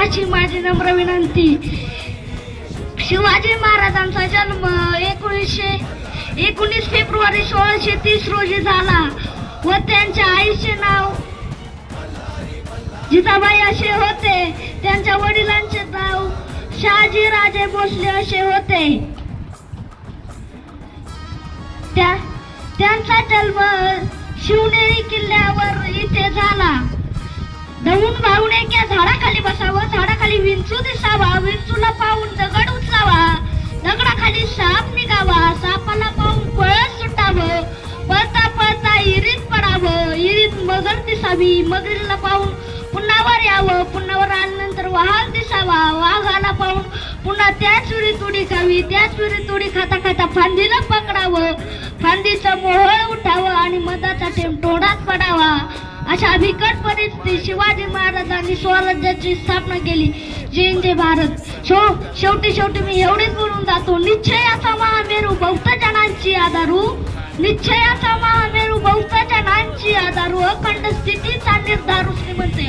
अशी माझी नम्र विनंती. शिवाजी महाराजांचा जन्म 19 फेब्रुवारी 1630 रोजी झाला व त्यांच्या आईचे नाव जिजाबाई असे होते. त्यांच्या वडिलांचे नाव शहाजी राजे भोसले असे होते. त्यांचा जन्म शिवनेरी किल्ल्यावर इथे झाला. धवून भाऊन एका झाडाखाली बसावं, झाडाखाली विंचू दिसावा, विंचूला पाहून दगड उचलावा, दगडाखाली साप निघावा, सापाला पाहून पळत सुटावं, पळता पळता इरीत पडावं, इरीत मगर दिसावी, मगरीला पाहून पुन्हा वर यावं, पुन्हा वर आल्यानंतर वाघ दिसावा, वाघाला पाहून पुन्हा त्याच वेळी तुडी खावी, त्याच वेळी तुडी खाता खाता फांदीला पकडावं, फांदीचं मोहळ उठावं आणि मधाचा थेंब तोंडात पडावा. अशा बिकट परिस्थितीत शिवाजी महाराजांनी स्वराज्याची स्थापना केली. जय जय भारत. शेवटी मी एवढेच बोलून जातो. निश्चयाचा महामेरू बौद्ध जनांची आधारू, निश्चयाचा महामेरू बौद्ध जनांची आधारू, अखंड स्थितीचा निर्धारू श्रीमंत